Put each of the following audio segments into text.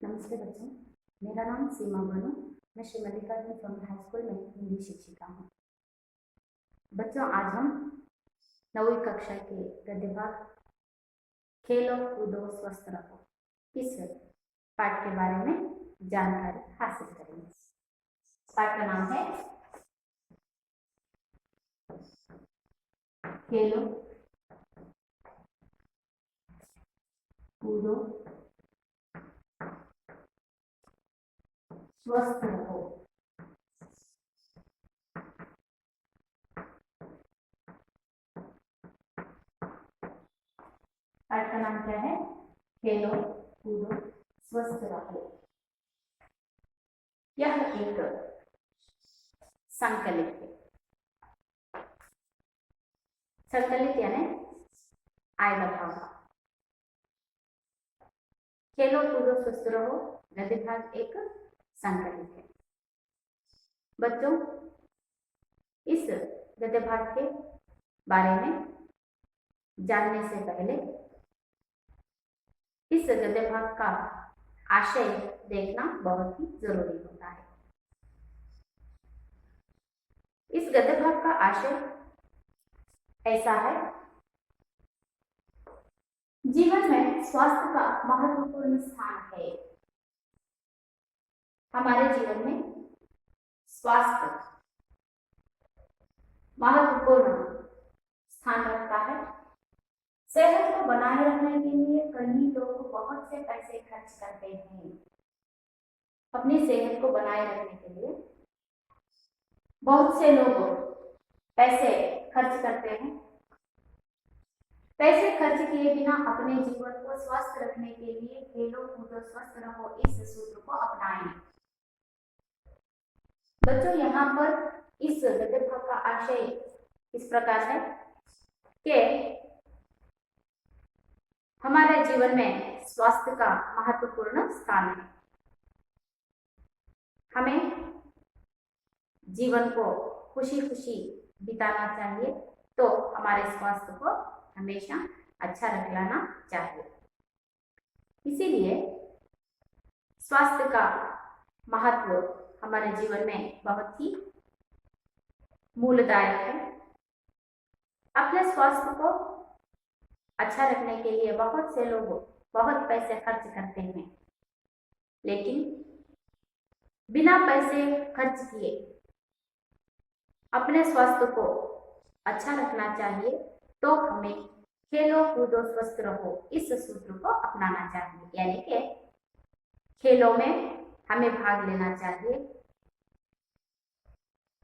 नमस्ते बच्चों, मेरा नाम सीमा बनू। मैं Shri Mallikarjun from high school में हिंदी शिक्षिका हूँ। बच्चों, आज हम 9वीं कक्षा के गद्य भाग खेलो कूदो स्वस्थ रहो इस पाठ के बारे में जानकारी हासिल करेंगे। पाठ का नाम है खेलो कूदो स्वस्थ रहो। पाठ का नाम क्या है? खेलो कूदो स्वस्थ रहो। यह एक संकलित है। संकलित यानी आय भाव। खेलो कूदो स्वस्थ रहो गद्य भाग एक संकलित है। बच्चों, इस गद्य भाग के बारे में जानने से पहले इस गद्य भाग का आशय देखना बहुत ही जरूरी होता है। इस गद्य भाग का आशय ऐसा है: जीवन में स्वास्थ्य का महत्वपूर्ण स्थान है। हमारे जीवन में स्वास्थ्य महत्वपूर्ण स्थान रखता है। सेहत को बनाए रखने के लिए कई लोग बहुत से पैसे खर्च करते हैं। अपनी सेहत को बनाए रखने के लिए बहुत से लोग पैसे खर्च करते हैं। पैसे खर्च किए बिना अपने जीवन को स्वस्थ रखने के लिए खेलो कूदो स्वस्थ रहो इस सूत्र को अपनाएं। बच्चों, यहाँ पर इस गद्य भाग का आशय इस प्रकार है कि हमारे जीवन में स्वास्थ्य का महत्वपूर्ण स्थान है। हमें जीवन को खुशी खुशी बिताना चाहिए, तो हमारे स्वास्थ्य को हमेशा अच्छा रख लेना चाहिए। इसीलिए स्वास्थ्य का महत्व हमारे जीवन में बहुत ही मूलदायक है। अपने स्वास्थ्य को अच्छा रखने के लिए बहुत से लोग बहुत पैसे खर्च करते हैं, लेकिन बिना पैसे खर्च किए अपने स्वास्थ्य को अच्छा रखना चाहिए, तो हमें खेलो कूदो स्वस्थ रहो इस सूत्र को अपनाना चाहिए। यानी कि खेलों में हमें भाग लेना चाहिए।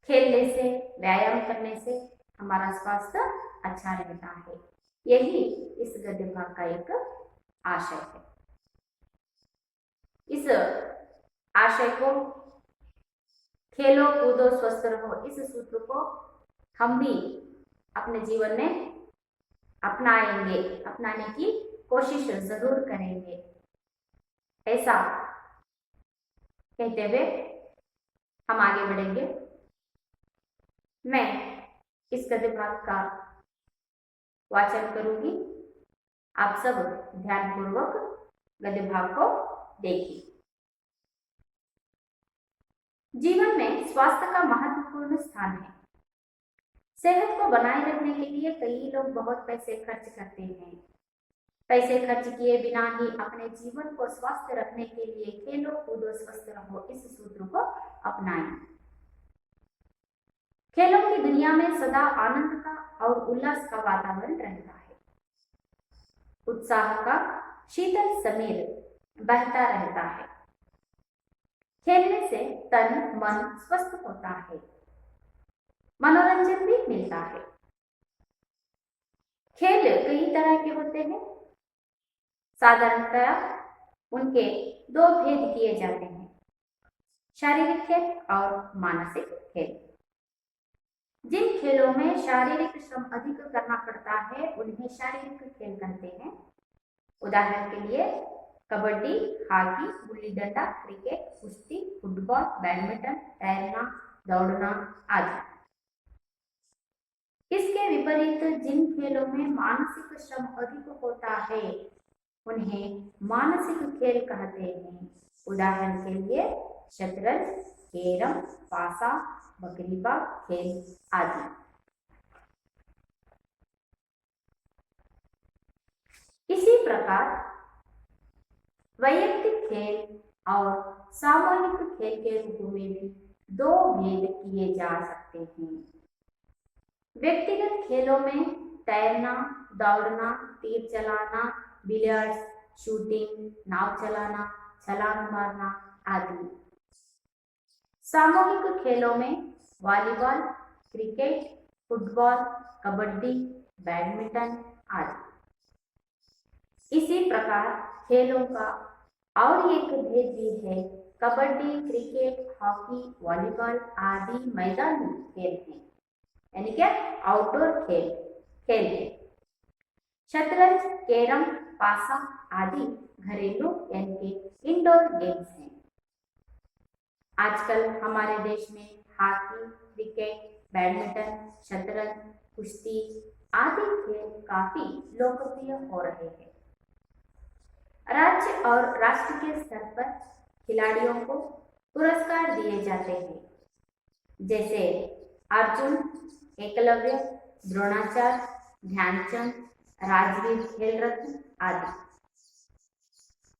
खेलने से, व्यायाम करने से हमारा स्वास्थ्य अच्छा रहता है। यही इस गद्य भाग का एक आशय है। इस आशय को, खेलो कूदो स्वस्थ रहो इस सूत्र को हम भी अपने जीवन में अपनाएंगे, अपनाने की कोशिश जरूर करेंगे। ऐसा कहते हुए हम आगे बढ़ेंगे। मैं इस गद्य भाग का वाचन करूंगी। आप सब ध्यानपूर्वक गद्य भाग को देखिए। जीवन में स्वास्थ्य का महत्वपूर्ण स्थान है। सेहत को बनाए रखने के लिए कई लोग बहुत पैसे खर्च करते हैं। पैसे खर्च किए बिना ही अपने जीवन को स्वस्थ रखने के लिए खेलो कूदो स्वस्थ रहो इस सूत्र को अपनाएं। खेलों की दुनिया में सदा आनंद का और उल्लास का वातावरण रहता है। उत्साह का शीतल समीर बहता रहता है। खेलने से तन मन स्वस्थ होता है, मनोरंजन भी मिलता है। खेल कई तरह के होते हैं। साधारणतया उनके दो भेद किए जाते हैं: शारीरिक खेल और मानसिक खेल। जिन खेलों में शारीरिक श्रम अधिक करना पड़ता है उन्हें शारीरिक खेल कहते हैं। उदाहरण के लिए कबड्डी, हॉकी, गुल्ली डंडा, क्रिकेट, कुश्ती, फुटबॉल, बैडमिंटन, तैरना, दौड़ना आदि। इसके विपरीत जिन खेलों में मानसिक श्रम अधिक होता है उन्हें मानसिक खेल कहते हैं। उदाहरण के लिए शतरंज, कैरम, पासा, बकरीबा खेल आदि। इसी प्रकार वैयक्तिक खेल और सामूहिक खेल के रूप में भी दो भेद किए जा सकते हैं। व्यक्तिगत खेलों में तैरना, दौड़ना, तीर चलाना, बिलियर्ड्स, शूटिंग, नाव चलाना, छलांग मारना आदि। सामूहिक खेलों में volleyball, cricket, football, kabaddi, badminton आदि। इसी प्रकार खेलों का और एक भेद भी है। कबड्डी, क्रिकेट, हॉकी, वॉलीबॉल आदि मैदानी खेल हैं, यानी क्या आउटडोर खेल है। शतरंज, कैरम, पासा आदि घरेलू यानी कि इंडोर गेम्स हैं। आजकल हमारे देश में हॉकी, क्रिकेट, बैडमिंटन, शतरंज, कुश्ती आदि खेल काफी लोकप्रिय हो रहे हैं। राज्य और राष्ट्र के स्तर पर खिलाड़ियों को पुरस्कार दिए जाते हैं, जैसे अर्जुन, एकलव्य, द्रोणाचार्य, ध्यानचंद, राजवीर खेल रत्न आदि।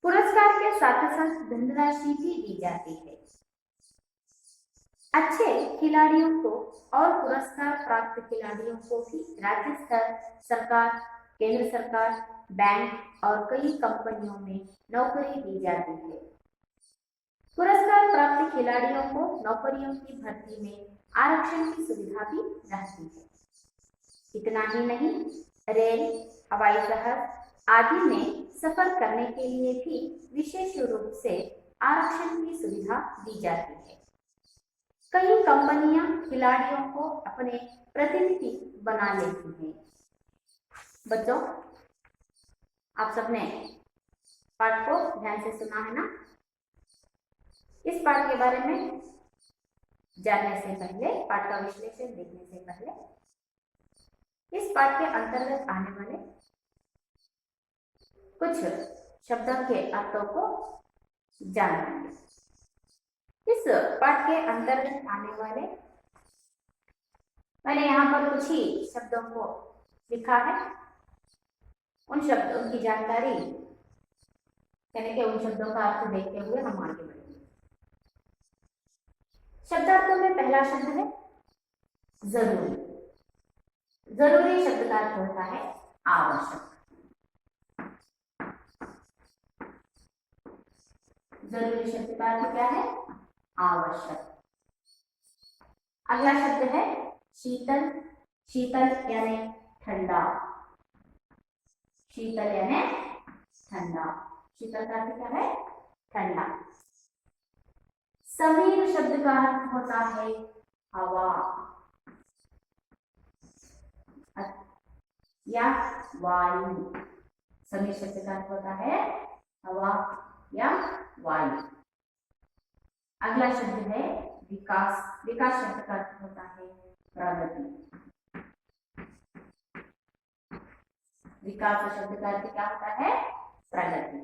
पुरस्कार के साथ साथ धनराशि भी दी जाती है। अच्छे खिलाड़ियों को और पुरस्कार प्राप्त खिलाड़ियों को भी राज्य स्तर सरकार, केंद्र सरकार, बैंक और कई कंपनियों में नौकरी दी जाती है। पुरस्कार प्राप्त खिलाड़ियों को नौकरियों की भर्ती में आरक्षण की सुविधा भी रहती है। इतना ही नहीं, रेल, हवाई जहाज आदि में सफर करने के लिए भी विशेष रूप से आरक्षण की सुविधा दी जाती है। कई कंपनियां खिलाड़ियों को अपने प्रतिनिधि बना लेती हैं। बच्चों, आप सबने पाठ को ध्यान से सुना है ना? इस पाठ के बारे में जानने से पहले, पाठ का विश्लेषण देखने से पहले, इस पाठ के अंतर्गत आने वाले कुछ शब्दों के अर्थों को जान लेंगे। इस पाठ के अंतर्गत आने वाले, मैंने यहाँ पर कुछ ही शब्दों को लिखा है। उन शब्दों की जानकारी यानी कि उन शब्दों का अर्थ देखते हुए हम आगे बढ़ेंगे। शब्दार्थों में पहला शब्द है जरूरी। जरूरी शब्द का अर्थ होता है आवश्यक। जरूरी शब्द का अर्थ क्या है? आवश्यक। अगला शब्द है शीतल। शीतल यानी ठंडा। शीतल यानी ठंडा। शीतल का अर्थ क्या है? ठंडा। समीर शब्द का अर्थ होता है हवा या वायु। समीर शब्द का अर्थ होता है हवा या वायु। अगला शब्द है विकास। विकास शब्द का अर्थ होता है प्रगति। विकास शब्द का अर्थ क्या होता है? प्रगति।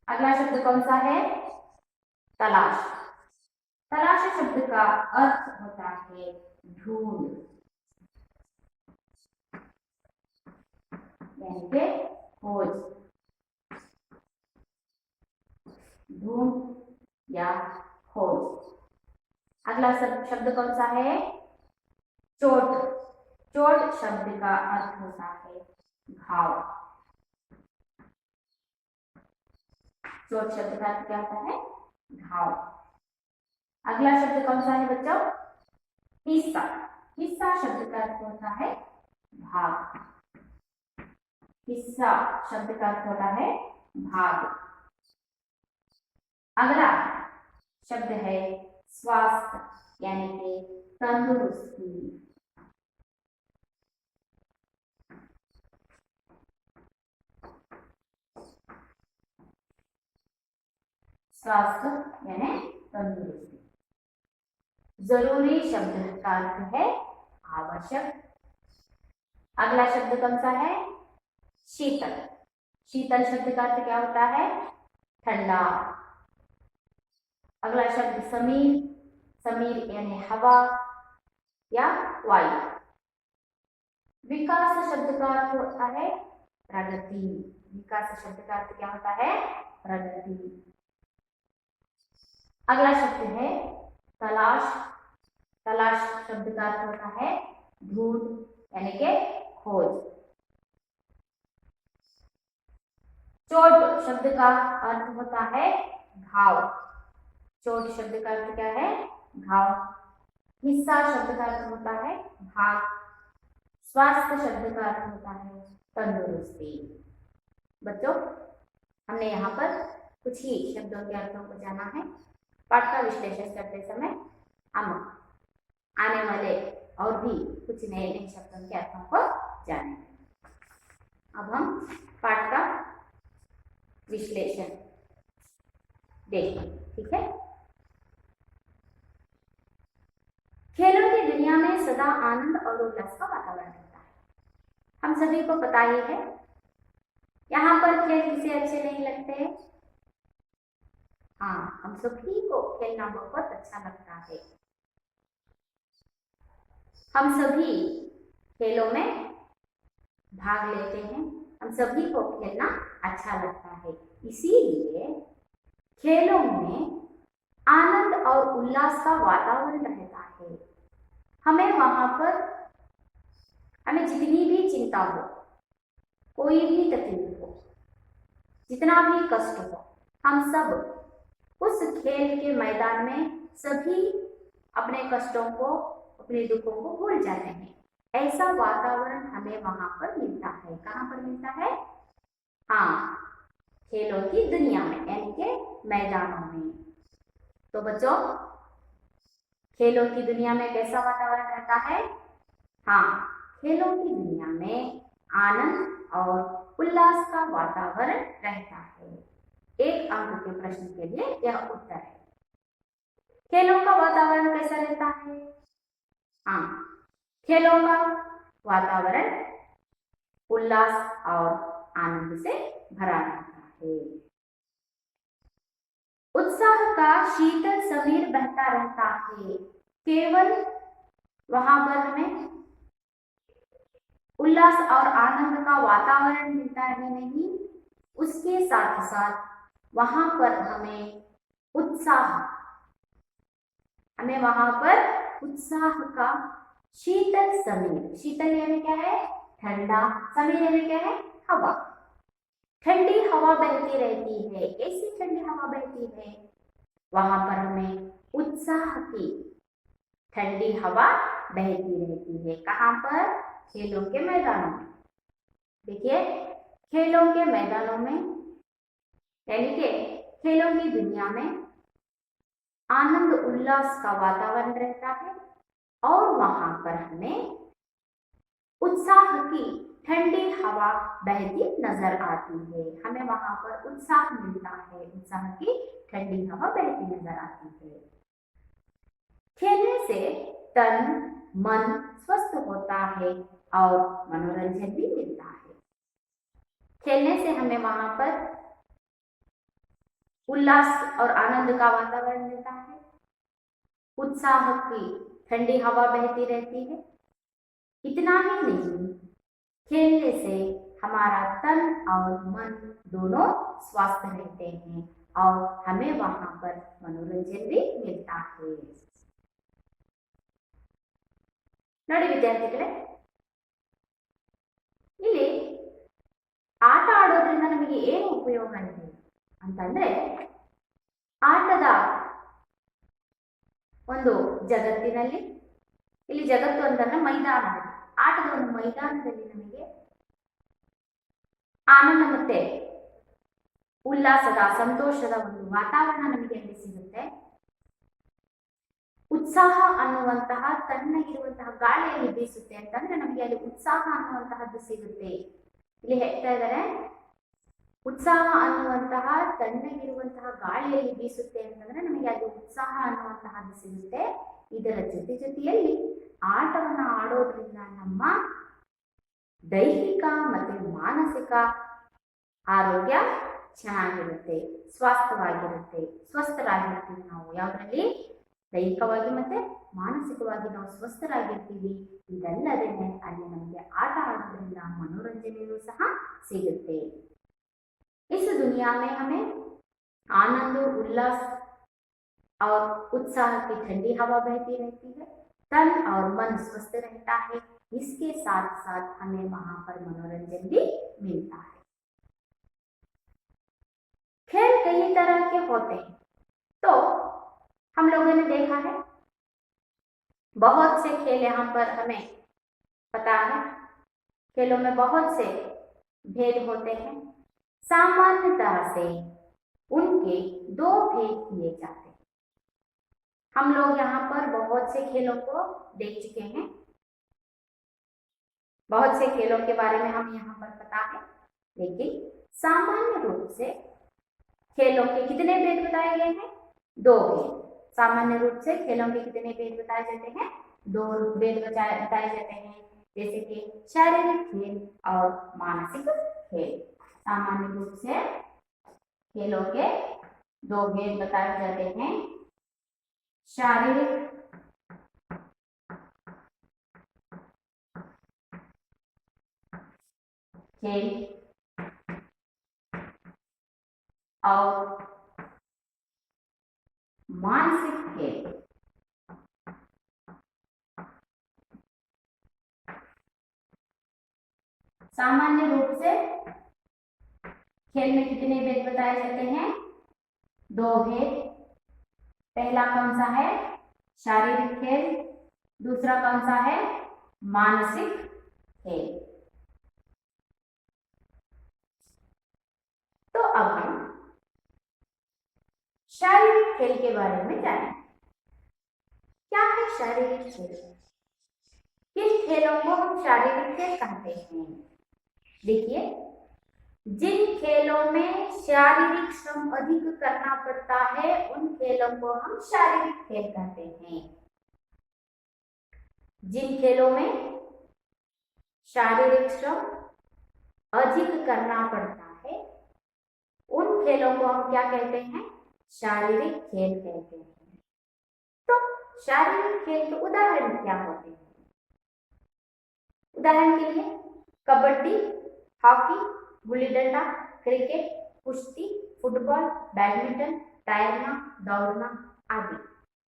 अगला शब्द कौन सा है? तलाश। तलाश शब्द का अर्थ होता है ढूंढ, यानी कि खोज, ढूंढ या खोज। अगला शब्द कौन सा है? चोट। चोट शब्द का अर्थ होता है घाव। चोट शब्द का अर्थ क्या होता है? घाव। अगला शब्द कौन सा है बच्चों? हिस्सा। हिस्सा शब्द का अर्थ होता है भाग। हिस्सा शब्द का अर्थ होता है भाग। अगला शब्द है स्वास्थ्य, यानी कि तंदुरुस्ती। स्वास्थ्य यानी तंदुरुस्ती। जरूरी शब्द का अर्थ है आवश्यक। अगला शब्द कौन सा है? शीतल। शीतल शब्द का अर्थ क्या होता है? ठंडा। अगला शब्द समीर, समीर यानी हवा या वायु। विकास शब्द का अर्थ होता है प्रगति। विकास शब्द का अर्थ क्या होता है? प्रगति। अगला शब्द है तलाश। तलाश शब्द का अर्थ होता है ढूंढ यानी कि खोज। चोट शब्द का अर्थ होता है घाव। चोट शब्द का अर्थ क्या है? घाव। हिस्सा शब्द का अर्थ होता है भाग। स्वास्थ्य शब्द का अर्थ होता है तंदुरुस्ती। बच्चों, हमने यहाँ पर कुछ ही शब्दों के अर्थों को जाना है। पाठ का विश्लेषण करते समय हम आने वाले और भी कुछ नए नए शब्दों के अर्थों को जानेंगे। अब हम पाठ का विश्लेषण देखें, ठीक है। खेलों की दुनिया में सदा आनंद और उल्लास का वातावरण रहता है। हम सभी को पता ही है, यहाँ पर खेल किसे अच्छे नहीं लगते? हाँ, हम सभी को खेलना बहुत अच्छा लगता है। हम सभी खेलों में भाग लेते हैं, हम सभी को खेलना अच्छा लगता है। इसीलिए खेलों में आनंद और उल्लास का वातावरण रहता है। हमें वहां पर हमें जितनी भी चिंता हो, कोई भी तकलीफ हो, जितना भी कष्ट हो, हम सब उस खेल के मैदान में सभी अपने कष्टों को, अपने दुखों को भूल जाते हैं। ऐसा वातावरण हमें वहां पर मिलता है। कहाँ पर मिलता है? हाँ, खेलों की दुनिया में यानी कि मैदानों में। तो बच्चों, खेलों की दुनिया में कैसा वातावरण रहता है? हाँ, खेलों की दुनिया में आनंद और उल्लास का वातावरण रहता है। एक अंक के प्रश्न के लिए यह उत्तर है। खेलों का वातावरण कैसा रहता है? हाँ, खेलों का वातावरण उल्लास और आनंद से भरा रहता है। उत्साह का शीतल समीर बहता रहता है। केवल वहां पर हमें उल्लास और आनंद का वातावरण मिलता ही नहीं, उसके साथ साथ वहां पर हमें वहां पर उत्साह का शीतल समीर, शीतल यानी क्या है? ठंडा, समीर यानी क्या है? हवा। ठंडी हवा बहती रहती है। ऐसी ठंडी हवा बहती है, वहां पर हमें उत्साह की ठंडी हवा बहती रहती है। कहाँ पर? खेलों के मैदानों में। देखिए, खेलों के मैदानों में यानी कि खेलों की दुनिया में आनंद उल्लास का वातावरण रहता है और वहां पर हमें उत्साह की ठंडी हवा बहती नजर आती है। हमें वहां पर उत्साह मिलता है, उत्साह की ठंडी हवा बहती नजर आती है। खेलने से तन मन स्वस्थ होता है और मनोरंजन भी मिलता है। खेलने से हमें वहां पर उल्लास और आनंद का वातावरण मिलता है, उत्साह की ठंडी हवा बहती रहती है। इतना ही नहीं, खेलने से हमारा तन और मन दोनों स्वस्थ रहते हैं और हमें वहां पर मनोरंजन भी मिलता है। ನೋಡಿ ವಿದ್ಯಾರ್ಥಿಗಳೇ, ಇಲ್ಲಿ ಆಟ ಆಡೋದ್ರಿಂದ ನಮಗೆ ಏನು ಉಪಯೋಗ ಇದೆ ಅಂತಂದ್ರೆ, ಆಟದ ಒಂದು ಜಗತ್ತಿನಲ್ಲಿ, ಇಲ್ಲಿ ಜಗತ್ತು ಅಂತಂದ್ರೆ ಮೈದಾನದಲ್ಲಿ, ಆಟದ ಒಂದು ಮೈದಾನದಲ್ಲಿ ನಮಗೆ ಆನಂದ ಮತ್ತೆ ಉಲ್ಲಾಸದ, ಸಂತೋಷದ ಒಂದು ವಾತಾವರಣ ನಮಗೆ ಅಲ್ಲಿ ಸಿಗುತ್ತೆ. ಉತ್ಸಾಹ ಅನ್ನುವಂತಹ ತಣ್ಣಗಿರುವಂತಹ ಗಾಳಿಯಲ್ಲಿ ಬೀಸುತ್ತೆ ಅಂತಂದ್ರೆ ನಮಗೆ ಅಲ್ಲಿ ಉತ್ಸಾಹ ಅನ್ನುವಂತಹದ್ದು ಸಿಗುತ್ತೆ. ಇಲ್ಲಿ ಹೇಳ್ತಾ ಇದ್ದಾರೆ, ಉತ್ಸಾಹ ಅನ್ನುವಂತಹ ತಣ್ಣಗಿರುವಂತಹ ಗಾಳಿಯಲ್ಲಿ ಬೀಸುತ್ತೆ ಅಂತಂದ್ರೆ ನಮಗೆ ಅಲ್ಲಿ ಉತ್ಸಾಹ ಅನ್ನುವಂತಹದ್ದು ಸಿಗುತ್ತೆ. ಇದರ ಜೊತೆಯಲ್ಲಿ ಆಟವನ್ನ ಆಡೋದ್ರಿಂದ ನಮ್ಮ ದೈಹಿಕ ಮತ್ತೆ ಮಾನಸಿಕ ಆರೋಗ್ಯ ಚೆನ್ನಾಗಿರುತ್ತೆ, ಸ್ವಾಸ್ಥ್ಯವಾಗಿರುತ್ತೆ, ಸ್ವಸ್ಥರಾಗಿರ್ತೀವಿ ನಾವು. ಯಾವುದರಲ್ಲಿ? ದೈಹಿಕವಾಗಿ ಮತ್ತೆ ಮಾನಸಿಕವಾಗಿ ನಾವು ಸ್ವಸ್ಥರಾಗಿರ್ತೀವಿ. ಇದಲ್ಲದೆ ಅಲ್ಲಿ ನಮಗೆ ಆಟ ಆಡೋದ್ರಿಂದ ಮನೋರಂಜನೆಯೂ ಸಹ ಸಿಗುತ್ತೆ. इस दुनिया में हमें आनंद, उल्लास और उत्साह की ठंडी हवा बहती रहती है, तन और मन स्वस्थ रहता है। इसके साथ साथ हमें वहां पर मनोरंजन भी मिलता है। खेल कई तरह के होते हैं, तो हम लोगों ने देखा है बहुत से खेल यहाँ पर हमें पता है। खेलों में बहुत से भेद होते हैं। सामान्यतः से उनके दो भेद किए जाते हैं। हम लोग यहाँ पर बहुत से खेलों को देख चुके हैं, बहुत से खेलों के बारे में हम यहाँ पर पता है, लेकिन सामान्य रूप से खेलों के कितने भेद बताए गए हैं? दो भेद। सामान्य रूप से खेलों के कितने भेद बताए जाते हैं? दो भेद बताए जाते हैं, जैसे कि शारीरिक खेल और मानसिक खेल। सामान्य रूप से खेलों के दो भेद बताए जाते हैं, शारीरिक खेल और मानसिक खेल। सामान्य रूप से खेल में कितने भेद बताए जाते हैं? दो भेद। पहला कौन सा है? शारीरिक खेल। दूसरा कौन सा है? मानसिक खेल। तो अब हम शारीरिक खेल के बारे में जानें। क्या है शारीरिक खेल? किन खेलों को हम शारीरिक खेल कहते हैं? देखिए, जिन खेलों में शारीरिक श्रम अधिक करना पड़ता है उन खेलों को हम शारीरिक खेल कहते हैं। जिन खेलों में शारीरिक श्रम अधिक करना पड़ता है उन खेलों को हम क्या कहते हैं? शारीरिक खेल कहते हैं। तो शारीरिक खेल के उदाहरण क्या होते हैं? उदाहरण के लिए कबड्डी, हॉकी, गुल्ली डंडा, क्रिकेट, कुश्ती, फुटबॉल, बैडमिंटन, तैरना, दौड़ना आदि,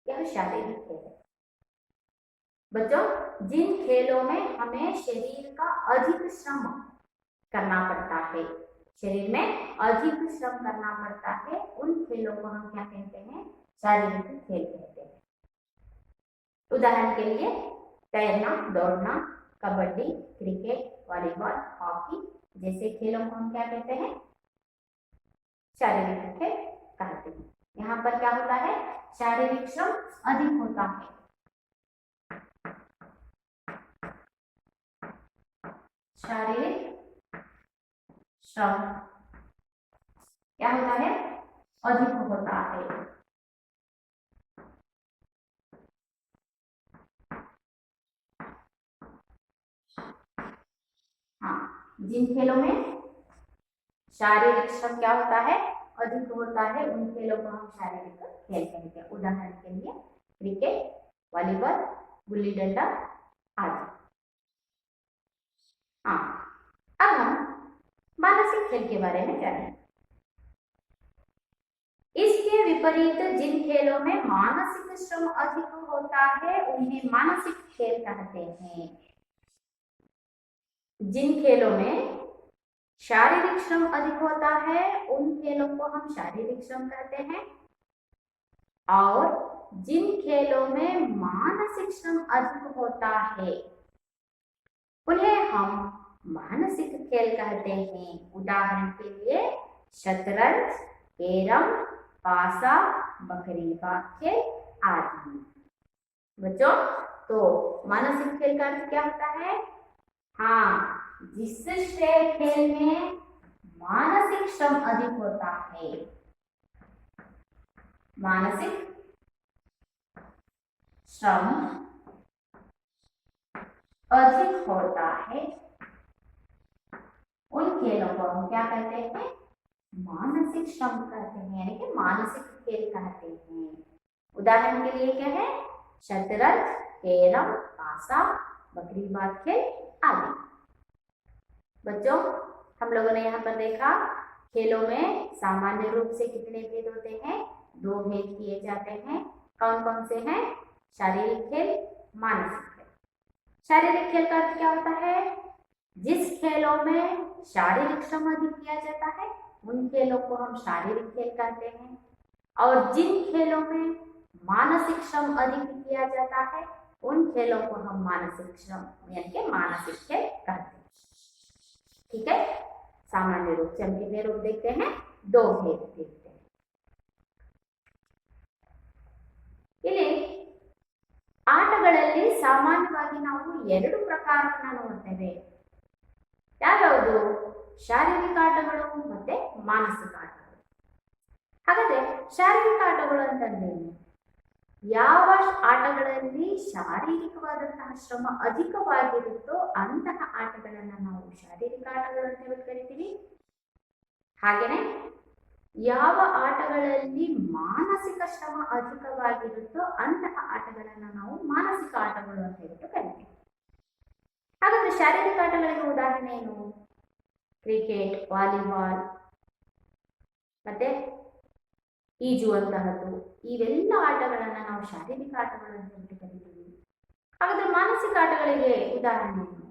यह शारीरिक खेल है। बच्चों, जिन खेलों में हमें शरीर का अधिक श्रम करना पड़ता है, शरीर में अधिक श्रम करना पड़ता है, उन खेलों को हम क्या कहते हैं? शारीरिक खेल कहते हैं। उदाहरण के लिए तैरना, दौड़ना, कबड्डी, क्रिकेट, वॉलीबॉल, हॉकी जैसे खेलों को हम क्या कहते हैं? शारीरिक खेल कहते हैं। यहाँ पर क्या होता है? शारीरिक श्रम अधिक होता है। शारीरिक श्रम क्या होता है? अधिक होता है। हाँ, जिन खेलों में शारीरिक श्रम क्या होता है? अधिक होता है, उन खेलों को हम शारीरिक खेल कहते हैं। उदाहरण के लिए क्रिकेट, वॉलीबॉल, गुल्ली डंडा आदि। हाँ, अब हम मानसिक खेल के बारे में जानें। इसके विपरीत जिन खेलों में मानसिक श्रम अधिक होता है उन्हें मानसिक खेल कहते हैं। जिन खेलों में शारीरिक श्रम अधिक होता है उन खेलों को हम शारीरिक श्रम कहते हैं, और जिन खेलों में मानसिक श्रम अधिक होता है उन्हें हम मानसिक खेल कहते हैं। उदाहरण के लिए शतरंज, कैरम, पासा, बकरी का खेल आदि। बच्चों, तो मानसिक खेल का अर्थ क्या होता है? हाँ, जिस खेल में मानसिक श्रम अधिक होता है, मानसिक श्रम अधिक होता है, उन खेलों को हम क्या कहते हैं? मानसिक श्रम कहते हैं, यानी कि मानसिक खेल कहते हैं। उदाहरण के लिए क्या है? शतरंज, कैरम, पासा, बकरीबाग खेल आदि। बच्चों, हम लोगों ने यहाँ पर देखा खेलों में सामान्य रूप से कितने भेद होते हैं? 2 भेद किए जाते हैं। कौन कौन से हैं? शारीरिक खेल, मानसिक खेल। शारीरिक खेल का अर्थ क्या होता है? जिस खेलों में शारीरिक श्रम अधिक किया जाता है उन खेलों को हम शारीरिक खेल कहते हैं, और जिन खेलों में मानसिक श्रम अधिक किया जाता है उन खेलों को हम मानसिक श्रम यानी कि मानसिक खेल कहते हैं। ठीक है, सामान्य रूप से हम कितने रूप देखते हैं? 2 भेद देखते हैं। ಇಲ್ಲಿ ಆಟಗಳಲ್ಲಿ ಸಾಮಾನ್ಯವಾಗಿ ನಾವು 2 ಪ್ರಕಾರವನ್ನು ನೋಡ್ತೇವೆ. ಯಾವ್ಯಾವುದು? ಶಾರೀರಿಕ ಆಟಗಳು ಮತ್ತೆ ಮಾನಸಿಕ ಆಟಗಳು. ಹಾಗಾದ್ರೆ ಶಾರೀರಿಕ ಆಟಗಳು ಅಂತಂದೇನು? ಯಾವ ಆಟಗಳಲ್ಲಿ ಶಾರೀರಿಕವಾದಂತಹ ಶ್ರಮ ಅಧಿಕವಾಗಿರುತ್ತೋ ಅಂತಹ ಆಟಗಳನ್ನು ನಾವು ಶಾರೀರಿಕ ಆಟಗಳು ಅಂತ ಕರಿತೀವಿ. ಹಾಗೇನೆ ಯಾವ ಆಟಗಳಲ್ಲಿ ಮಾನಸಿಕ ಶ್ರಮ ಅಧಿಕವಾಗಿರುತ್ತೋ ಅಂತಹ ಆಟಗಳನ್ನು ನಾವು ಮಾನಸಿಕ ಆಟಗಳು ಅಂತ ಹೇಳ್ಬಿಟ್ಟು ಕರಿತೀವಿ. ಹಾಗಾದ್ರೆ ಶಾರೀರಿಕ ಆಟಗಳಿಗೆ ಉದಾಹರಣೆ ಏನು? ಕ್ರಿಕೆಟ್, ವಾಲಿಬಾಲ್, ಮತ್ತೆ ಈಜುವಂತಹದ್ದು, ಇವೆಲ್ಲ ಆಟಗಳನ್ನು ನಾವು ಶಾರೀರಿಕ ಆಟಗಳು ಅಂತ ಹೇಳ್ಬಿಟ್ಟು ಕರಿತೀವಿ. ಹಾಗಾದ್ರೆ ಮಾನಸಿಕ ಆಟಗಳಿಗೆ ಉದಾಹರಣೆ ಏನು?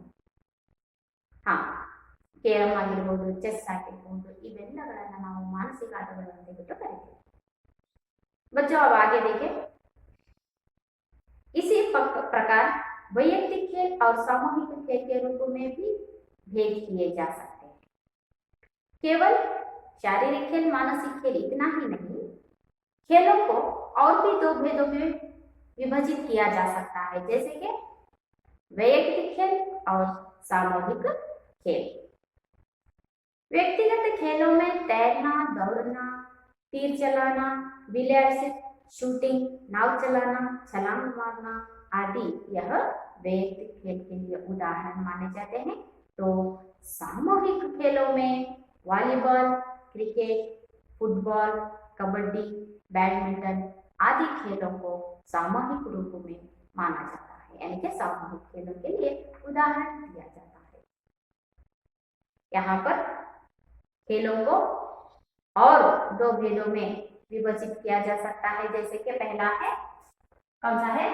ಕೇರಂ ಆಗಿರ್ಬೋದು, ಚೆಸ್ ಆಗಿರ್ಬೋದು, ಇವೆಲ್ಲಗಳನ್ನು ನಾವು मानसिक आटಗಳು ಅಂತ ಹೇಳ್ಬಿಟ್ಟು ಕರಿತೀವಿ. बच्चों, अब आगे देखें। इसी प्रकार वैयक्तिक खेल और सामूहिक खेल के रूप में भी भेद किए जा सकते हैं। केवल शारीरिक खेल, मानसिक खेल इतना ही नहीं, खेलों को और भी 2 भेदों में विभाजित किया जा सकता है, जैसे कि वैयक्तिक खेल और सामूहिक खेल। व्यक्तिगत खेलों में तैरना, दौड़ना, तीर चलाना, बिलियर्ड्स, शूटिंग, नाव चलाना, छलांग मारना आदि यह वैयक्तिक खेल के लिए उदाहरण माने जाते हैं। तो सामूहिक खेलों में volleyball, cricket, football, kabaddi, badminton आदि खेलों को सामूहिक रूप में माना जाता है, यानी कि सामूहिक खेलों के लिए उदाहरण दिया जाता है। यहाँ पर खेलों को और 2 भेदों में विभाजित किया जा सकता है, जैसे कि पहला है, कौन सा है?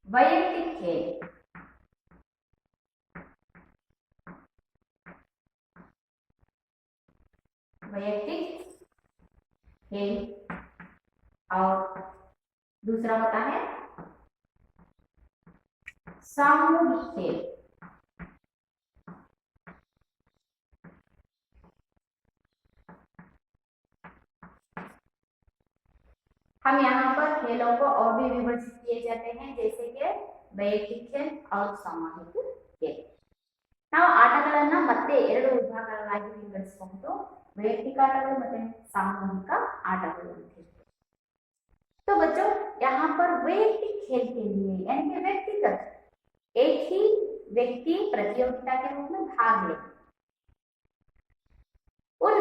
वैयक्तिक खेल। वैयक्तिक खेल और दूसरा होता है सामूहिक खेल। हम यहाँ पर खेलों को और भी विभाजित किए जाते हैं, जैसे कि वैयक्तिक खेल और सामूहिक खेल। ನಾವು ಆಟಗಳನ್ನ ಮತ್ತೆ 2 ವಿಭಾಗಗಳಾಗಿ ವಿಂಗಡಿಸಬಹುದು, वैयक्तिक ಆಟಗಳು ಮತ್ತೆ सामूहिक ಆಟಗಳು ಅಂತ ಹೇಳಿ। तो बच्चों, यहाँ पर वैयक्तिक खेल के लिए यानी कि व्यक्तिगत, एक ही व्यक्ति प्रतियोगिता के रूप में भाग ले, उन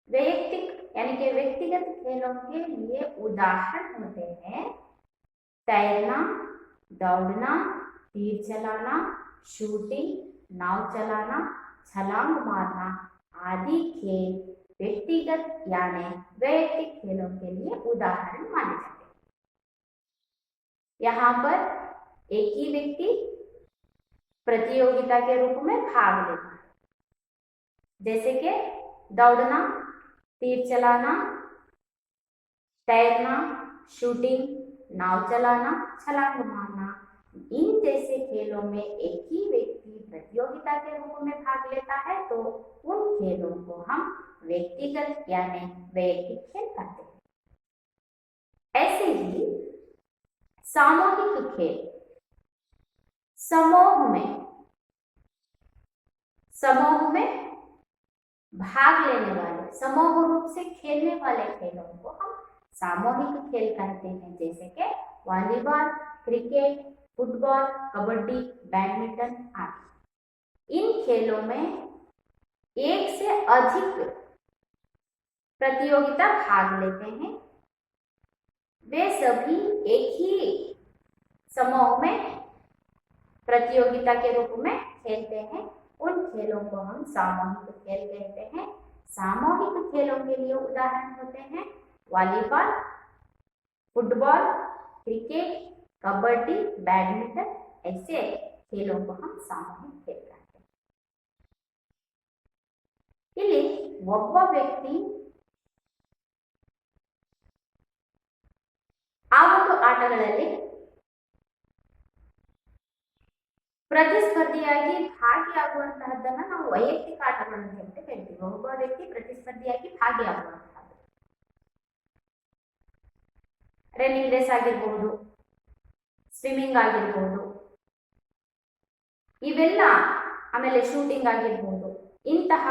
वैयक्तिक यानी कि व्यक्तिगत खेलों के लिए उदाहरण होते हैं तैरना, दौड़ना, तीर चलाना, शूटिंग, नाव चलाना, छलांग मारना आदि खेल व्यक्तिगत यानी वैयक्तिक खेलों के लिए उदाहरण माने जाते हैं। यहाँ पर एक ही व्यक्ति प्रतियोगिता के रूप में भाग लेता है, जैसे कि दौड़ना, तीर चलाना, तैरना, शूटिंग, नाव चलाना, छलांग मारना, इन जैसे खेलों में एक ही व्यक्ति प्रतियोगिता के रूप में भाग लेता है, तो उन खेलों को हम व्यक्तिगत यानी वैयक्तिक खेल कहते हैं। ऐसे ही सामूहिक खेल, समूह में भाग लेने वाले, समूह रूप से खेलने वाले खेलों को हम सामूहिक खेल कहते हैं, जैसे कि volleyball, cricket, football, kabaddi, badminton आदि। इन खेलों में एक से अधिक प्रतियोगिता भाग लेते हैं, वे सभी एक ही समूह में प्रतियोगिता के रूप में खेलते हैं। उन खेलों को हम सामूहिक खेल कहते हैं। सामूहिक खेलों के लिए उदाहरण होते हैं volleyball, football, cricket, kabaddi, badminton. ऐसे खेलों को हम सामूहिक खेल कहते हैं। ಇಲ್ಲಿ ಒಬ್ಬ ವ್ಯಕ್ತಿ ಆ ಒಂದು ಆಟಗಳಲ್ಲಿ ಪ್ರತಿಸ್ಪರ್ಧಿಯಾಗಿ ಭಾಗಿಯಾಗುವಂತಹದ್ದನ್ನ ನಾವು ವೈಯಕ್ತಿಕ ಆಟಗಳು ಅಂತ ಹೇಳ್ತೀವಿ. ಒಬ್ಬ ವ್ಯಕ್ತಿ ಪ್ರತಿಸ್ಪರ್ಧಿಯಾಗಿ ಭಾಗಿಯಾಗುವಂತಹದ್ದು ರನ್ನಿಂಗ್ ರೇಸ್ ಆಗಿರಬಹುದು, ಸ್ವಿಮ್ಮಿಂಗ್ ಆಗಿರಬಹುದು, ಇವೆಲ್ಲ, ಆಮೇಲೆ ಶೂಟಿಂಗ್ ಆಗಿರಬಹುದು. ಇಂತಹ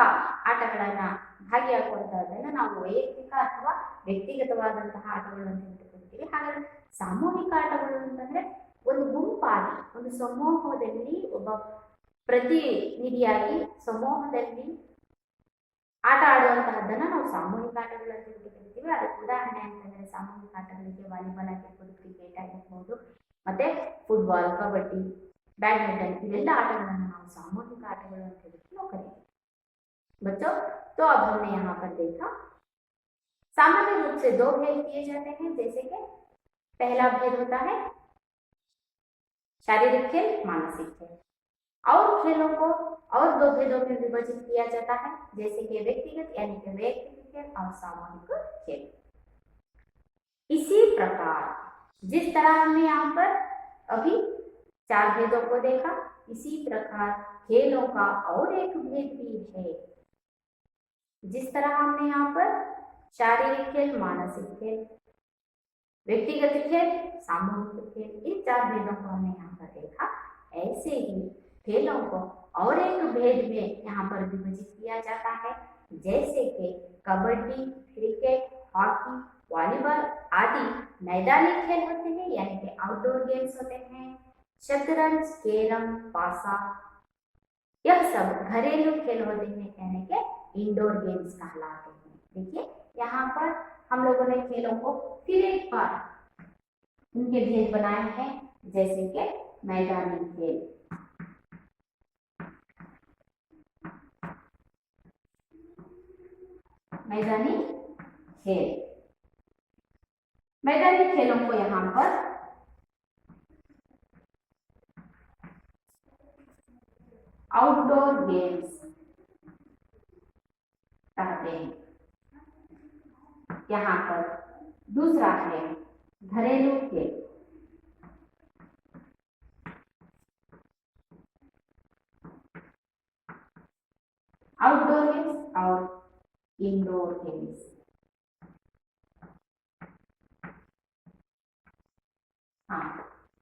ಆಟಗಳನ್ನ ಭಾಗಿಯಾಗುವಂತಹದ್ದನ್ನ ನಾವು ವೈಯಕ್ತಿಕ ಅಥವಾ ವ್ಯಕ್ತಿಗತವಾದಂತಹ ಆಟಗಳು ಅಂತ ಹೇಳ್ತೀವಿ. ಹಾಗಾದ್ರೆ ಸಾಮೂಹಿಕ ಆಟಗಳು ಅಂತಂದ್ರೆ ಒಂದು ಗುಂಪಾಗಿ, ಒಂದು ಸಮೂಹದಲ್ಲಿ ಒಬ್ಬ ಪ್ರತಿನಿಧಿಯಾಗಿ ಸಮೂಹದಲ್ಲಿ ಆಟ ಆಡುವಂತಹದ್ದನ್ನ ನಾವು ಸಾಮೂಹಿಕ ಆಟಗಳು ಅಂತ ಹೇಳ್ತೀವಿ. ಅದಕ್ಕೆ ಉದಾಹರಣೆ ಅಂತಂದ್ರೆ ಸಾಮೂಹಿಕ ಆಟಗಳಿಗೆ ವಾಲಿಬಾಲ್ ಆಗಿರ್ಬೋದು, ಕ್ರಿಕೆಟ್ ಆಗಿರ್ಬೋದು, ಮತ್ತೆ ಫುಟ್ಬಾಲ್, ಕಬಡ್ಡಿ, बैडमिंटन, इवेಲ್ಲ आटಗಳನ್ನು ನಾವು सामूहिक आटಗಳು ಅಂತ ಹೇಳಿ ನಾವು ಕರೀತೀವಿ। बच्चों, तो अब हमने यहाँ पर देखा सामान्य रूप से दो भेद किए जाते हैं। जैसे कि पहला भेद होता है शारीरिक खेल, मानसिक खेल। और खेलों को और दो भेदों में विभाजित किया जाता है, जैसे कि व्यक्तिगत यानी कि वैयक्तिक खेल और सामूहिक खेल। इसी प्रकार जिस तरह हमने यहाँ पर अभी 4 भेदों को देखा, इसी प्रकार खेलों का और एक भेद भी है। जिस तरह हमने यहाँ पर शारीरिक खेल, मानसिक खेल, व्यक्तिगत खेल, सामूहिक खेल, इन 4 भेदों को हमने यहाँ पर देखा, ऐसे ही खेलों को और एक भेद में यहाँ पर विभाजित किया जाता है। जैसे कि कबड्डी, क्रिकेट, हॉकी, वॉलीबॉल आदि मैदानी खेल होते हैं, यानी कि आउटडोर गेम्स होते हैं। शतरंज, कैरम, पासा, यह सब घरेलू खेल होते हैं, यानी कि इंडोर गेम्स कहलाते हैं। देखिए यहाँ पर हम लोगों ने खेलों को फिर एक बार उनके भेद बनाए हैं। जैसे कि मैदानी खेल, मैदानी खेल, मैदानी खेलों को यहाँ पर आउटडोर गेम्स कहते हैं। यहाँ पर दूसरा है घरेलू खेल। आउटडोर गेम्स और इंडोर गेम्स। हाँ,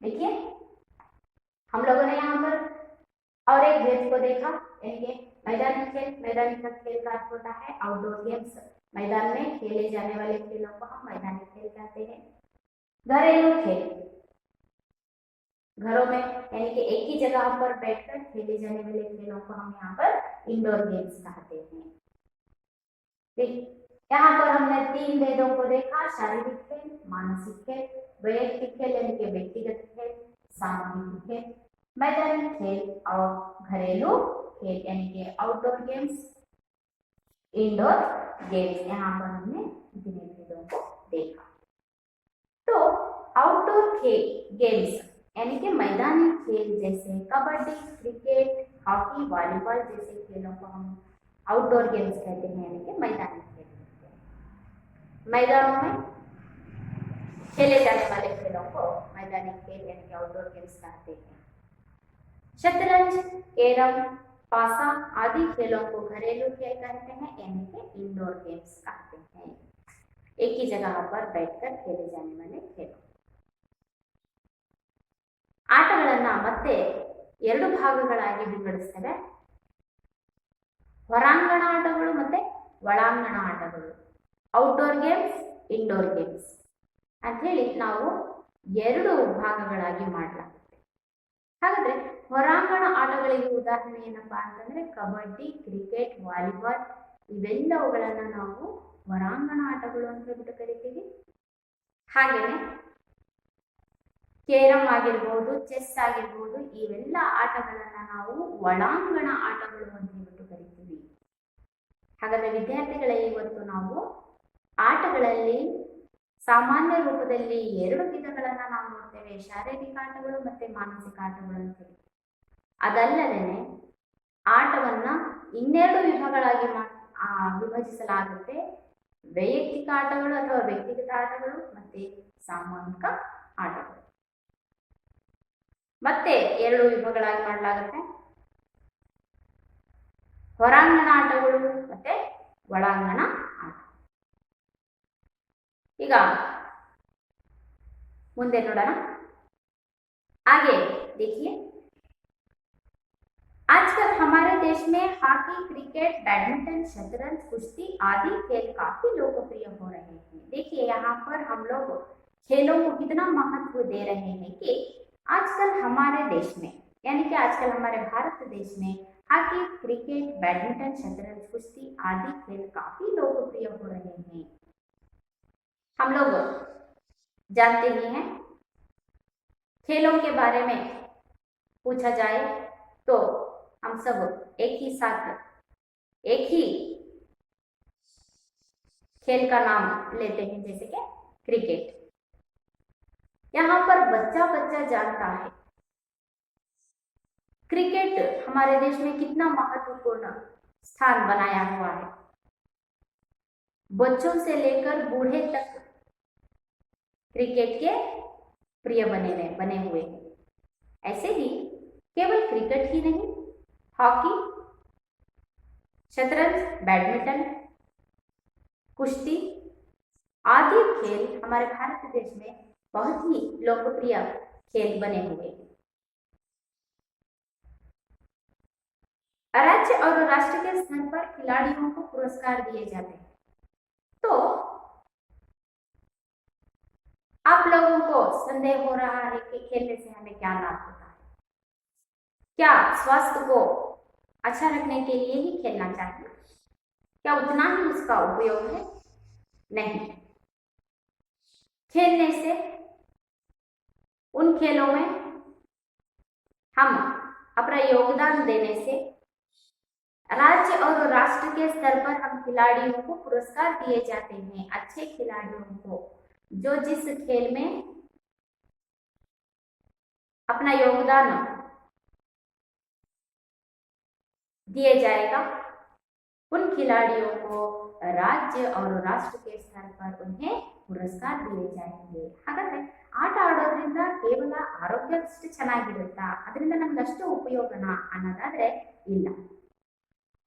देखिए हम लोगों ने यहाँ पर और एक भेद को देखा, यानी मैदानी खेल। मैदानी खेल का अर्थ होता है आउटडोर गेम्स, मैदान में खेले जाने वाले खेलों को हम मैदानी खेल कहते हैं। घरेलू खेल, घरों में यानी कि एक ही जगह पर बैठकर खेले जाने वाले खेलों को हम यहाँ पर इंडोर गेम्स कहते हैं। ठीक, यहाँ पर हमने 3 भेदों को देखा, शारीरिक खेल, मानसिक खेल, वैयक्तिक खेल यानी कि व्यक्तिगत खेल, सामूहिक खेल, मैदानी खेल और घरेलू खेल यानी कि आउटडोर गेम्स, इंडोर गेम्स। यहाँ पर हमने इतने भेदों को देखा। तो आउटडोर खेल गेम्स यानी कि मैदानी खेल जैसे कबड्डी, क्रिकेट, हॉकी, वॉलीबॉल जैसे खेलों को हम आउटडोर गेम्स कहते हैं, यानी कि मैदानी खेल। मैदानों में खेले जाने वाले खेलों को मैदानी खेल यानी कि आउटडोर गेम्स कहते हैं। शतरंज, कैरम, पासा आदि खेलों को घरेलू खेल कहते हैं, यानी कि इंडोर गेम्स कहते हैं। एक ही जगह पर बैठकर खेले जाने वाले खेल। ಆಟಗಳನ್ನ ಮತ್ತೆ 2 ಭಾಗಗಳಾಗಿ ವಿಂಗಡಿಸ್ತೇವೆ, ಹೊರಾಂಗಣ ಆಟಗಳು ಮತ್ತೆ ಒಳಾಂಗಣ ಆಟಗಳು, ಔಟ್ಡೋರ್ ಗೇಮ್ಸ್, ಇಂಡೋರ್ ಗೇಮ್ಸ್ ಅಂತ ಹೇಳಿ ನಾವು 2 ಭಾಗಗಳಾಗಿ ಮಾಡಲಾಗುತ್ತೆ। ಹಾಗಾದ್ರೆ ಹೊರಾಂಗಣ ಆಟಗಳಿಗೆ ಉದಾಹರಣೆ ಏನಪ್ಪಾ ಅಂತಂದ್ರೆ ಕಬಡ್ಡಿ, ಕ್ರಿಕೆಟ್, ವಾಲಿಬಾಲ್ ಇವೆಲ್ಲವುಗಳನ್ನ ನಾವು ಹೊರಾಂಗಣ ಆಟಗಳು ಅಂತ ಹೇಳ್ಬಿಟ್ಟು ಕರಿತೀವಿ. ಹಾಗೇನೆ ಕೇರಂ ಆಗಿರ್ಬೋದು, ಚೆಸ್ ಆಗಿರ್ಬೋದು, ಇವೆಲ್ಲ ಆಟಗಳನ್ನ ನಾವು ಒಳಾಂಗಣ ಆಟಗಳು ಅಂತ ಹೇಳ್ಬಿಟ್ಟು ಕರಿತೀವಿ. ಹಾಗಾದ್ರೆ ವಿದ್ಯಾರ್ಥಿಗಳೇ, ಇವತ್ತು ನಾವು ಆಟಗಳಲ್ಲಿ ಸಾಮಾನ್ಯ ರೂಪದಲ್ಲಿ 2 ವಿಧಗಳನ್ನ ನಾವು ನೋಡ್ತೇವೆ, ಶಾರೀರಿಕ ಆಟಗಳು ಮತ್ತೆ ಮಾನಸಿಕ ಆಟಗಳು ಅಂತೇಳಿ. ಅದಲ್ಲದೆ ಆಟವನ್ನ 2 ವಿಭಾಗಗಳಾಗಿ ವಿಭಜಿಸಲಾಗುತ್ತೆ. ವೈಯಕ್ತಿಕ ಆಟಗಳು ಅಥವಾ ವ್ಯಕ್ತಿಗತ ಆಟಗಳು ಮತ್ತೆ ಸಾಮೂಹಿಕ ಆಟಗಳು. ಮತ್ತೆ 2 ವಿಭಾಗಗಳಾಗಿ ಮಾಡಲಾಗುತ್ತೆ, ಹೊರಾಂಗಣ ಆಟಗಳು ಮತ್ತೆ ಒಳಾಂಗಣ ಆಟ. ಈಗ ಮುಂದೆ ನೋಡೋಣ. आगे देखिए, आजकल हमारे देश में हॉकी, क्रिकेट, बैडमिंटन, शतरंज, कुश्ती आदि खेल काफी लोकप्रिय हो रहे हैं। देखिए यहाँ पर हम लोग खेलों को कितना महत्व दे रहे हैं कि आजकल हमारे देश में, यानी कि आजकल हमारे भारत देश में हॉकी, क्रिकेट, बैडमिंटन, शतरंज, कुश्ती आदि खेल काफी लोकप्रिय हो रहे हैं। हम लोग जानते ही हैं, खेलों के बारे में पूछा जाए तो हम सब एक ही साथ एक ही खेल का नाम लेते हैं, जैसे कि क्रिकेट। यहाँ पर बच्चा बच्चा जानता है क्रिकेट हमारे देश में कितना महत्वपूर्ण स्थान बनाया हुआ है। बच्चों से लेकर बूढ़े तक क्रिकेट के प्रिय बने हुए हैं। ऐसे ही केवल क्रिकेट ही नहीं, हॉकी, शतरंज, बैडमिंटन, कुश्ती आदि खेल हमारे भारत देश में बहुत ही लोकप्रिय खेल बने हुए हैं। राज्य और राष्ट्र के स्तर पर खिलाड़ियों को पुरस्कार दिए जाते हैं। तो आप लोगों को संदेह हो रहा है कि खेलने से हमें क्या लाभ होता है? क्या स्वास्थ्य को अच्छा रखने के लिए ही खेलना चाहिए? क्या उतना ही उसका उपयोग है? नहीं। खेलने से, उन खेलों में हम अपना योगदान देने से राज्य और राष्ट्र के स्तर पर हम खिलाड़ियों को पुरस्कार दिए जाते हैं। अच्छे खिलाड़ियों को जो जिस खेल में अपना योगदान दिए जाएगा, उन खिलाड़ियों को राज्य और राष्ट्र के स्तर पर उन्हें पुरस्कार दिए जाएंगे। ಹಾಗಾದ್ರೆ ಆಟ ಆಡೋದ್ರಿಂದ ಕೇವಲ ಆರೋಗ್ಯ ಅಷ್ಟೇ ಚೆನ್ನಾಗಿರುತ್ತಾ, ಅದರಿಂದ ನಮ್ಗೆ ಅಷ್ಟು ಉಪಯೋಗನಾ ಅನ್ನೋದಾದ್ರೆ ಇಲ್ಲ.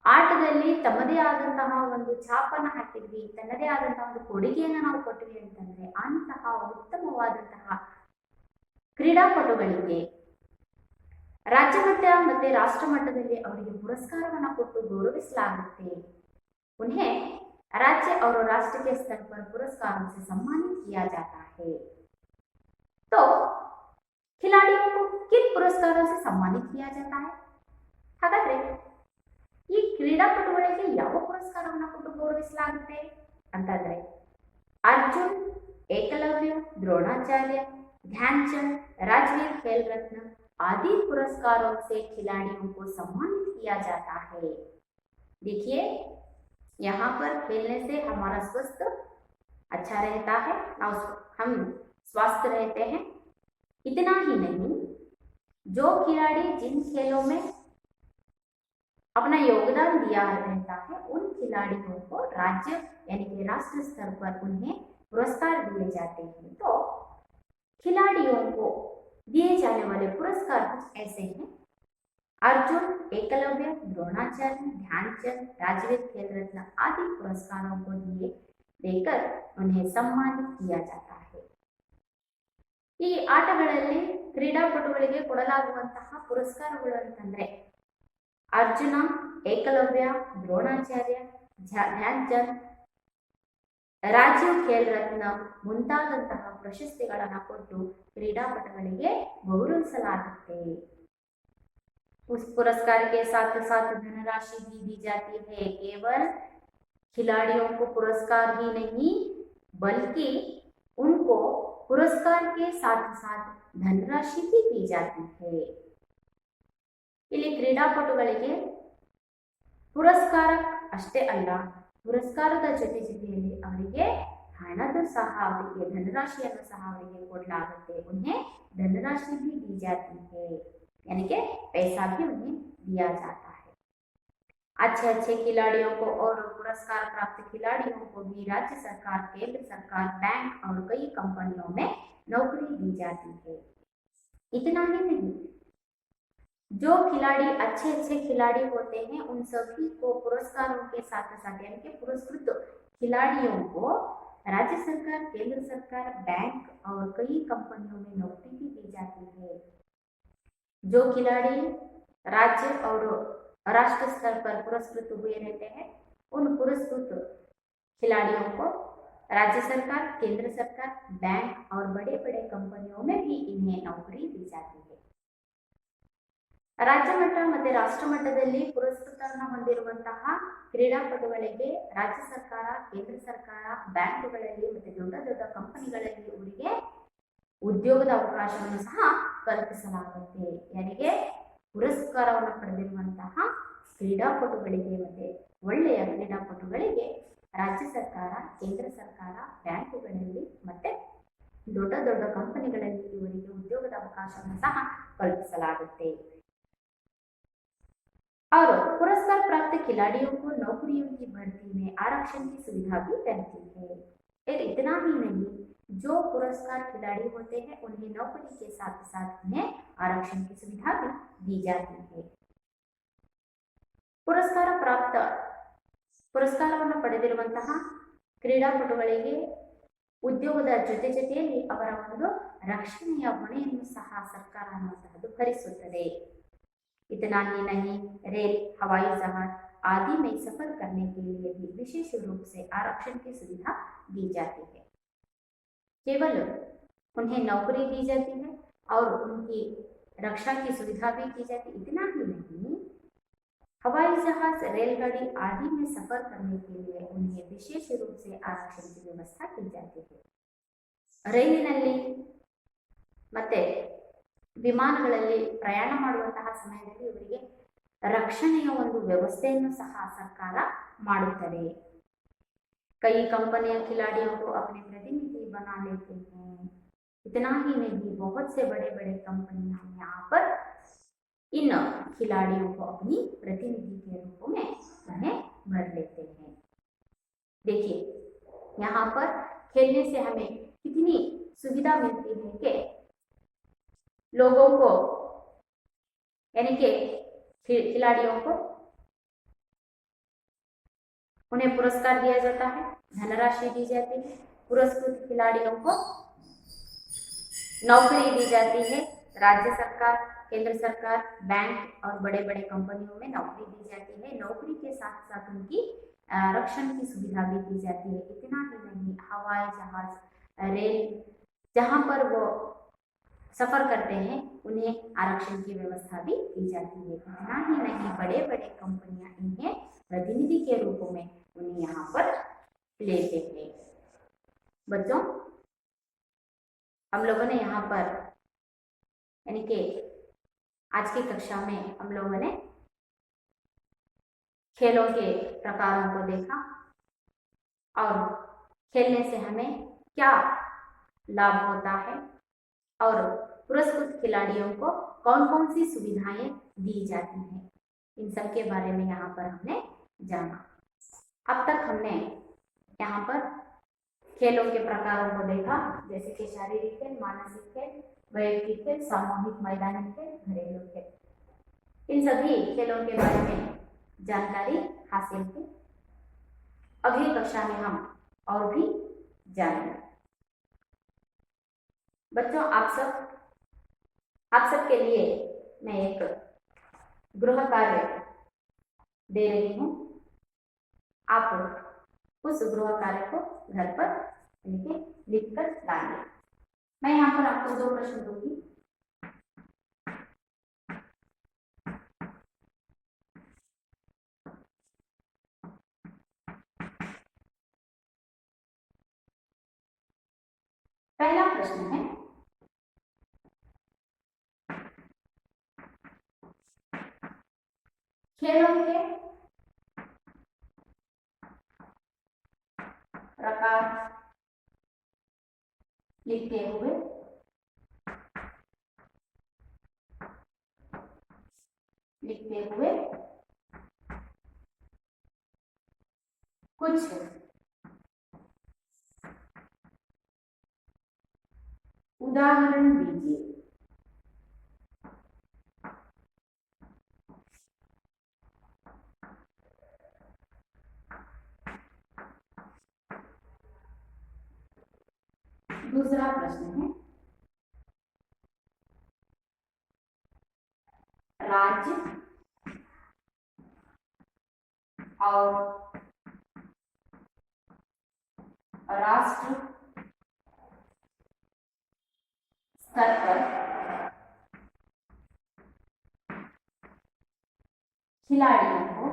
ಆಟದಲ್ಲಿ ತಮ್ಮದೇ ಆದಂತಹ ಒಂದು ಛಾಪನ್ನ ಹಾಕಿದ್ವಿ, ತನ್ನದೇ ಆದಂತಹ ಒಂದು ಕೊಡುಗೆಯನ್ನು ನಾವು ಕೊಟ್ವಿ ಅಂತಂದ್ರೆ ಅಂತಹ ಉತ್ತಮವಾದಂತಹ ಕ್ರೀಡಾಪಟುಗಳಿಗೆ राज्य मट्ट ಮತ್ತೆ राष्ट्र मಟ್ಟದಲ್ಲಿ ಅವರಿಗೆ पुरस्कारವನ್ನು ಕೊಟ್ಟು ಗೌರವಿಸಲಾಗುತ್ತೆ। उन्हें राज्य और राष्ट्र के स्तर पर पुरस्कारों से सम्मानित किया जाता है। तो खिलाड़ियों को किन पुरस्कारों से सम्मानित किया जाता है? ಹಾಗಾದ್ರೆ ಈ ಕ್ರೀಡಾಪಟುಗಳಿಗೆ ಯಾವ ಪುರಸ್ಕಾರವನ್ನು ಕೊಟ್ಟು ಗೌರವಿಸಲಾಗುತ್ತೆ ಅಂತಂದ್ರೆ अर्जुन, एकलव्य, द्रोणाचार्य, ध्यानचंद, राजवीर खेल रत्न आदि पुरस्कारों से खिलाड़ियों को सम्मानित किया जाता है। देखिए यहाँ पर खेलने से हमारा स्वास्थ्य अच्छा रहता है, हम स्वस्थ रहते हैं। इतना ही नहीं, जो खिलाड़ी जिन खेलों में अपना योगदान दिया रहता है, उन खिलाड़ियों को राज्य यानी कि राष्ट्र स्तर पर उन्हें पुरस्कार दिए जाते हैं। तो खिलाड़ियों को दिए जाने वाले पुरस्कार कुछ ऐसे हैं: अर्जुन, एकलव्य, द्रोणाचार्य, ध्यानचंद, राजवीर खेल रत्न आदि पुरस्कारों को देकर उन्हें सम्मानित किया जाता है। ಈ ಆಟಗಳಲ್ಲಿ ಕ್ರೀಡಾಪಟುಗಳಿಗೆ ಕೊಡಲಾಗುವಂತಹ ಪುರಸ್ಕಾರಗಳು ಅಂತಂದ್ರೆ अर्जुन, एकलव्य, द्रोणाचार्य, ध्यानचंद, ರಾಜೀವ್ ಖೇಲ್ ರತ್ನ ಮುಂತಾದಂತಹ ಪ್ರಶಸ್ತಿಗಳನ್ನು ಕೊಟ್ಟು ಕ್ರೀಡಾಪಟುಗಳಿಗೆ ಗೌರವಿಸಲಾಗುತ್ತೆ। उस पुरस्कार के साथ साथ धनराशि भी दी जाती है। केवल खिलाड़ियों को पुरस्कार ही नहीं बल्कि उनको पुरस्कार के साथ साथ धनराशि भी दी जाती है। ಇಲ್ಲಿ ಕ್ರೀಡಾಪಟುಗಳಿಗೆ ಪುರಸ್ಕಾರ ಅಷ್ಟೇ ಅಲ್ಲ, ಪುರಸ್ಕಾರದ ಜೊತೆಯಲ್ಲಿ ಅವರಿಗೆ ಹಣದ ಸಹ ಅವರಿಗೆ ಧನರಾशिಯನ್ನು सह ಅವರಿಗೆ ಕೊಡಲಾಗುತ್ತೆ। उन्हें धनराशि भी दी जाती है, यानी कि पैसा भी उन्हें दिया जाता है। अच्छे अच्छे खिलाड़ियों को और पुरस्कार प्राप्त खिलाड़ियों को भी राज्य सरकार, केंद्र सरकार, बैंक और कई कंपनियों में नौकरी दी जाती है। इतना ही नहीं, जो खिलाड़ी अच्छे अच्छे खिलाड़ी होते हैं उन सभी को पुरस्कारों के साथ साथ यानी कि पुरस्कृत खिलाड़ियों को राज्य सरकार, केंद्र सरकार, बैंक और कई कंपनियों में नौकरी भी दी जाती है। जो खिलाड़ी राज्य और राष्ट्र स्तर पर पुरस्कृत हुए रहते हैं उन पुरस्कृत खिलाड़ियों को राज्य सरकार, केंद्र सरकार, बैंक और बड़े बड़े कंपनियों में भी इन्हें नौकरी दी जाती है। ರಾಜ್ಯ ಮಟ್ಟ ಮತ್ತು ರಾಷ್ಟ್ರ ಮಟ್ಟದಲ್ಲಿ ಪುರಸ್ಕೃತರನ್ನು ಹೊಂದಿರುವಂತಹ ಕ್ರೀಡಾಪಟುಗಳಿಗೆ ರಾಜ್ಯ ಸರ್ಕಾರ, ಕೇಂದ್ರ ಸರ್ಕಾರ, ಬ್ಯಾಂಕುಗಳಲ್ಲಿ ಮತ್ತು ದೊಡ್ಡ ದೊಡ್ಡ ಕಂಪನಿಗಳಲ್ಲಿ ಅವರಿಗೆ ಉದ್ಯೋಗದ ಅವಕಾಶವನ್ನು ಸಹ ಕಲ್ಪಿಸಲಾಗುತ್ತೆ। ಯಾರಿಗೆ ಪುರಸ್ಕಾರವನ್ನು ಪಡೆದಿರುವಂತಹ ಕ್ರೀಡಾಪಟುಗಳಿಗೆ ಮತ್ತು ಒಳ್ಳೆಯ ಕ್ರೀಡಾಪಟುಗಳಿಗೆ ರಾಜ್ಯ ಸರ್ಕಾರ, ಕೇಂದ್ರ ಸರ್ಕಾರ, ಬ್ಯಾಂಕುಗಳಲ್ಲಿ ಮತ್ತೆ ದೊಡ್ಡ ದೊಡ್ಡ ಕಂಪನಿಗಳಲ್ಲಿ ಇವರಿಗೆ ಉದ್ಯೋಗದ ಅವಕಾಶವನ್ನು ಸಹ ಕಲ್ಪಿಸಲಾಗುತ್ತೆ। और पुरस्कार प्राप्त खिलाड़ियों को नौकरियों की भर्ती में आरक्षण की सुविधा भी रहती है। और इतना ही नहीं, जो पुरस्कार खिलाड़ी होते हैं उन्हें नौकरी के साथ साथ उन्हें आरक्षण की सुविधा भी दी जाती है। पुरस्कार प्राप्त ಪುರಸ್ಕಾರವನ್ನು ಪಡೆದಿರುವಂತಹ ಕ್ರೀಡಾಪಟುಗಳಿಗೆ ಉದ್ಯೋಗದ ಜೊತೆಯಲ್ಲಿ ಅವರ ಒಂದು ರಕ್ಷಣೆಯ ಹೊಣೆಯನ್ನು ಸಹ ಸರ್ಕಾರ ಅನ್ನುವಂತಹದ್ದು ಭರಿಸುತ್ತದೆ। इतना ही नहीं, रेल, हवाई जहाज आदि में सफर करने के लिए भी विशेष रूप से आरक्षण की सुविधा दी जाती है। केवल उन्हें नौकरी दी जाती है और उनकी रक्षा की सुविधा भी की जाती है। इतना ही नहीं, हवाई जहाज, रेलगाड़ी आदि में सफर करने के लिए उन्हें विशेष रूप से आरक्षण की व्यवस्था की जाती है। ರೈಲಿನಲ್ಲಿ ಮತ್ತೆ ವಿಮಾನಗಳಲ್ಲಿ ಪ್ರಯಾಣ ಮಾಡುವಂತಹ ಸಮಯದಲ್ಲಿ ಇವರಿಗೆ ರಕ್ಷಣೆಯ ಒಂದು ವ್ಯವಸ್ಥೆಯನ್ನು ಸಹ ಸರ್ಕಾರ ಮಾಡುತ್ತದೆ। कई कंपनियां खिलाड़ियों को अपने प्रतिनिधि बना लेते हैं। इतना ही नहीं, बहुत से बड़े बड़े कंपनियां यहाँ पर इन खिलाड़ियों को अपनी प्रतिनिधि के रूप में उन्हें भर लेते हैं। देखिए, यहाँ पर खेलने से हमें कितनी सुविधा मिलती है कि लोगों को यानी कि खिलाड़ियों को उन्हें पुरस्कार दिया जाता है, धनराशि दी जाती है, पुरस्कृत खिलाड़ियों को नौकरी दी जाती है। राज्य सरकार, केंद्र सरकार, बैंक और बड़े बड़े कंपनियों में नौकरी दी जाती है। नौकरी के साथ साथ उनकी रक्षण की सुविधा भी दी जाती है। इतना ही नहीं, हवाई जहाज, रेल जहां पर वो सफर करते हैं उन्हें आरक्षण की व्यवस्था भी की जाती है। इतना ही नहीं, बड़े बड़े कंपनियां इन्हें प्रतिनिधि के रूप में उन्हें यहाँ पर लेते हैं। बच्चों, हम लोगों ने यहाँ पर यानी कि आज की कक्षा में हम लोगों ने खेलों के प्रकारों को देखा और खेलने से हमें क्या लाभ होता है और पुरस्कृत खिलाड़ियों को कौन कौन सी सुविधाएं दी जाती हैं, इन सब के बारे में यहाँ पर हमने जाना। अब तक हमने यहाँ पर खेलों के प्रकारों को देखा, जैसे कि शारीरिक खेल, मानसिक खेल, वैयक्तिक खेल, सामूहिक मैदानी खेल, घरेलू खेल। इन सभी खेलों के बारे में जानकारी हासिल की। अगली कक्षा में हम और भी जानेंगे। बच्चों, आप सब के लिए मैं एक गृह कार्य दे रही हूँ। आप उस गृह कार्य को घर पर लिखकर लाइए। मैं यहाँ पर आपको 2 प्रश्न दूंगी। प्रश्न है, खेलों के प्रकार लिखते हुए कुछ उदाहरण दीजिए। दूसरा प्रश्न है, राज्य और राष्ट्र स्तर पर खिलाड़ियों को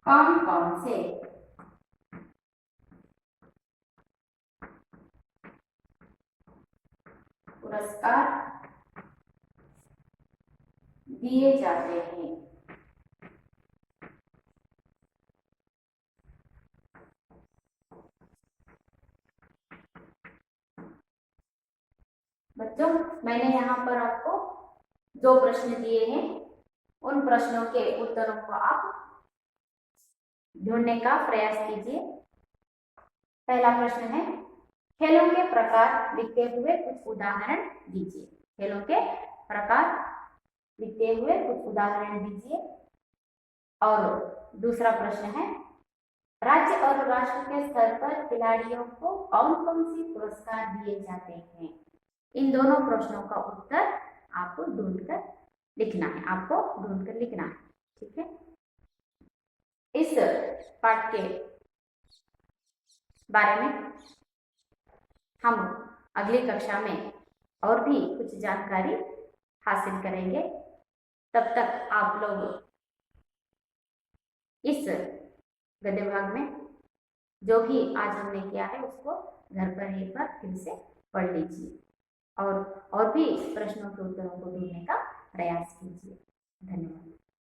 कौन कौन से पुरस्कार दिए जाते हैं। बच्चों, मैंने यहाँ पर आपको 2 प्रश्न दिए हैं, उन प्रश्नों के उत्तरों को आप ढूंढने का प्रयास कीजिए। पहला प्रश्न है, खेलों के प्रकार लिखते हुए कुछ उदाहरण दीजिए। खेलों के प्रकार लिखते हुए कुछ उदाहरण दीजिए। और दूसरा प्रश्न है, राज्य और राष्ट्र के स्तर पर खिलाड़ियों को कौन कौन से पुरस्कार दिए जाते हैं। इन दोनों प्रश्नों का उत्तर आपको ढूंढकर लिखना है, ठीक है। इस पाठ के बारे में हम अगली कक्षा में और भी कुछ जानकारी हासिल करेंगे। तब तक आप लोग इस गद्य भाग में जो भी आज हमने किया है उसको घर पर एक बार फिर से पढ़ लीजिए और भी प्रश्नों के उत्तरों को ढूंढने का प्रयास कीजिए। धन्यवाद।